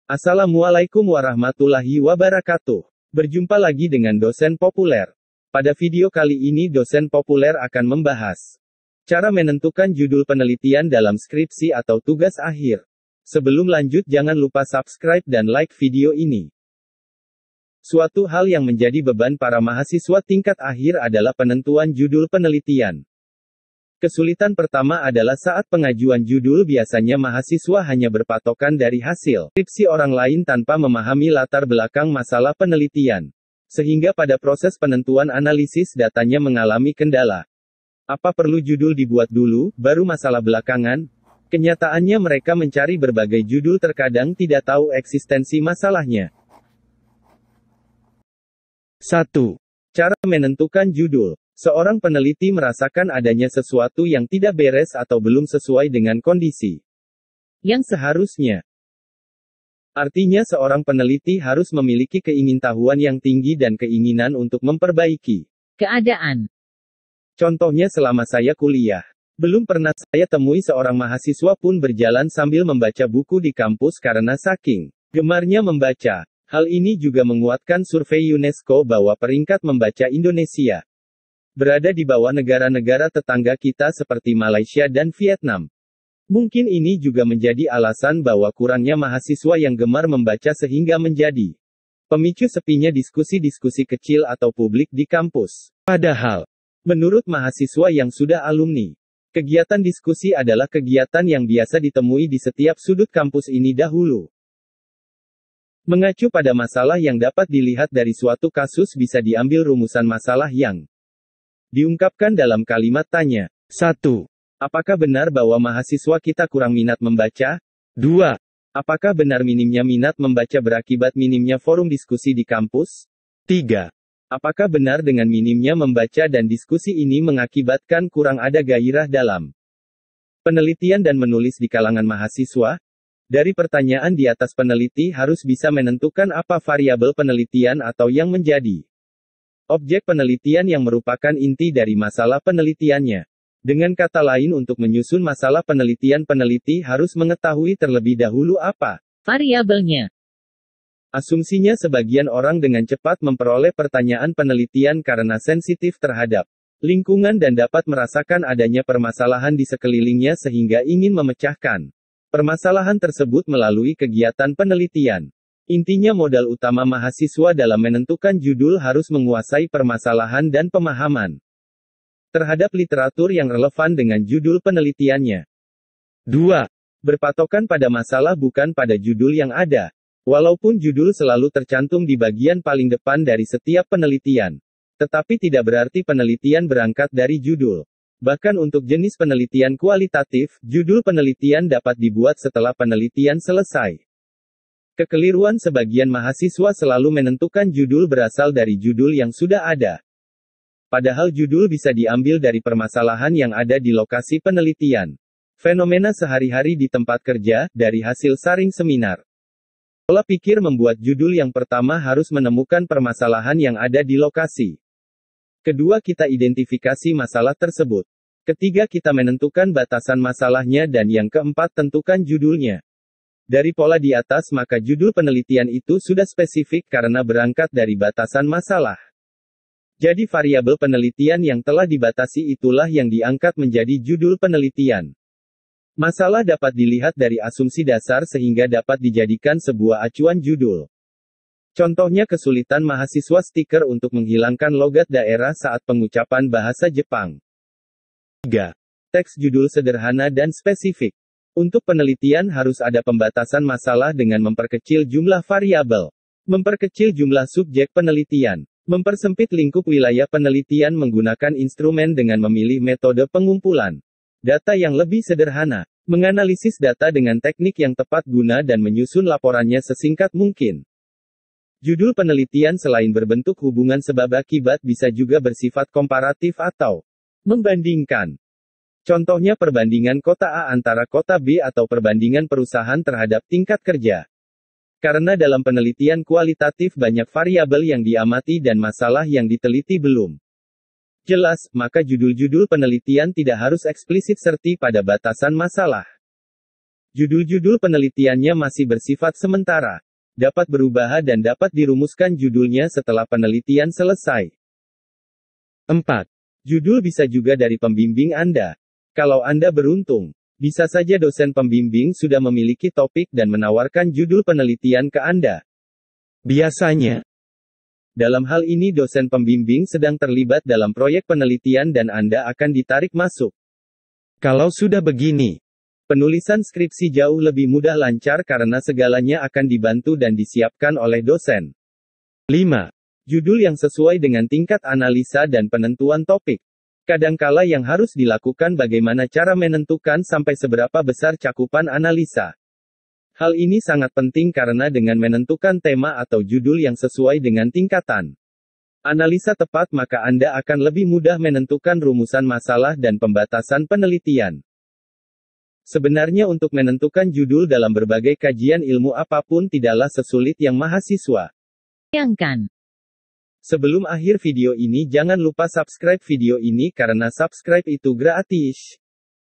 Assalamualaikum warahmatullahi wabarakatuh. Berjumpa lagi dengan dosen populer. Pada video kali ini dosen populer akan membahas cara menentukan judul penelitian dalam skripsi atau tugas akhir. Sebelum lanjut jangan lupa subscribe dan like video ini. Suatu hal yang menjadi beban para mahasiswa tingkat akhir adalah penentuan judul penelitian. Kesulitan pertama adalah saat pengajuan judul biasanya mahasiswa hanya berpatokan dari hasil skripsi orang lain tanpa memahami latar belakang masalah penelitian. Sehingga pada proses penentuan analisis datanya mengalami kendala. Apa perlu judul dibuat dulu, baru masalah belakangan? Kenyataannya mereka mencari berbagai judul terkadang tidak tahu eksistensi masalahnya. 1. Cara menentukan judul. Seorang peneliti merasakan adanya sesuatu yang tidak beres atau belum sesuai dengan kondisi yang seharusnya. Artinya seorang peneliti harus memiliki keingintahuan yang tinggi dan keinginan untuk memperbaiki keadaan. Contohnya selama saya kuliah, belum pernah saya temui seorang mahasiswa pun berjalan sambil membaca buku di kampus karena saking gemarnya membaca. Hal ini juga menguatkan survei UNESCO bahwa peringkat membaca Indonesia berada di bawah negara-negara tetangga kita seperti Malaysia dan Vietnam. Mungkin ini juga menjadi alasan bahwa kurangnya mahasiswa yang gemar membaca sehingga menjadi pemicu sepinya diskusi-diskusi kecil atau publik di kampus. Padahal, menurut mahasiswa yang sudah alumni, kegiatan diskusi adalah kegiatan yang biasa ditemui di setiap sudut kampus ini dahulu. Mengacu pada masalah yang dapat dilihat dari suatu kasus bisa diambil rumusan masalah yang diungkapkan dalam kalimat tanya. 1. Apakah benar bahwa mahasiswa kita kurang minat membaca? 2. Apakah benar minimnya minat membaca berakibat minimnya forum diskusi di kampus? 3. Apakah benar dengan minimnya membaca dan diskusi ini mengakibatkan kurang ada gairah dalam penelitian dan menulis di kalangan mahasiswa? Dari pertanyaan di atas peneliti harus bisa menentukan apa variabel penelitian atau yang menjadi objek penelitian yang merupakan inti dari masalah penelitiannya. Dengan kata lain untuk menyusun masalah penelitian peneliti harus mengetahui terlebih dahulu apa variabelnya. Asumsinya sebagian orang dengan cepat memperoleh pertanyaan penelitian karena sensitif terhadap lingkungan dan dapat merasakan adanya permasalahan di sekelilingnya sehingga ingin memecahkan permasalahan tersebut melalui kegiatan penelitian. Intinya modal utama mahasiswa dalam menentukan judul harus menguasai permasalahan dan pemahaman terhadap literatur yang relevan dengan judul penelitiannya. 2. Berpatokan pada masalah bukan pada judul yang ada. Walaupun judul selalu tercantum di bagian paling depan dari setiap penelitian, tetapi tidak berarti penelitian berangkat dari judul. Bahkan untuk jenis penelitian kualitatif, judul penelitian dapat dibuat setelah penelitian selesai. Kekeliruan sebagian mahasiswa selalu menentukan judul berasal dari judul yang sudah ada. Padahal judul bisa diambil dari permasalahan yang ada di lokasi penelitian. Fenomena sehari-hari di tempat kerja, dari hasil saring seminar. Pola pikir membuat judul yang pertama harus menemukan permasalahan yang ada di lokasi. Kedua, kita identifikasi masalah tersebut. Ketiga, kita menentukan batasan masalahnya dan yang keempat, tentukan judulnya. Dari pola di atas maka judul penelitian itu sudah spesifik karena berangkat dari batasan masalah. Jadi variabel penelitian yang telah dibatasi itulah yang diangkat menjadi judul penelitian. Masalah dapat dilihat dari asumsi dasar sehingga dapat dijadikan sebuah acuan judul. Contohnya kesulitan mahasiswa stiker untuk menghilangkan logat daerah saat pengucapan bahasa Jepang. 3. Teks judul sederhana dan spesifik. Untuk penelitian harus ada pembatasan masalah dengan memperkecil jumlah variabel, memperkecil jumlah subjek penelitian, mempersempit lingkup wilayah penelitian menggunakan instrumen dengan memilih metode pengumpulan data yang lebih sederhana, menganalisis data dengan teknik yang tepat guna dan menyusun laporannya sesingkat mungkin. Judul penelitian selain berbentuk hubungan sebab akibat bisa juga bersifat komparatif atau membandingkan. Contohnya perbandingan kota A antara kota B atau perbandingan perusahaan terhadap tingkat kerja. Karena dalam penelitian kualitatif banyak variabel yang diamati dan masalah yang diteliti belum jelas, maka judul-judul penelitian tidak harus eksplisit serti pada batasan masalah. Judul-judul penelitiannya masih bersifat sementara. Dapat berubah dan dapat dirumuskan judulnya setelah penelitian selesai. 4. Judul bisa juga dari pembimbing Anda. Kalau Anda beruntung, bisa saja dosen pembimbing sudah memiliki topik dan menawarkan judul penelitian ke Anda. Biasanya, dalam hal ini dosen pembimbing sedang terlibat dalam proyek penelitian dan Anda akan ditarik masuk. Kalau sudah begini, penulisan skripsi jauh lebih mudah lancar karena segalanya akan dibantu dan disiapkan oleh dosen. 5. Judul yang sesuai dengan tingkat analisa dan penentuan topik. Kadangkala yang harus dilakukan bagaimana cara menentukan sampai seberapa besar cakupan analisa. Hal ini sangat penting karena dengan menentukan tema atau judul yang sesuai dengan tingkatan analisa tepat maka Anda akan lebih mudah menentukan rumusan masalah dan pembatasan penelitian. Sebenarnya untuk menentukan judul dalam berbagai kajian ilmu apapun tidaklah sesulit yang mahasiswa bayangkan. Sebelum akhir video ini jangan lupa subscribe video ini karena subscribe itu gratis.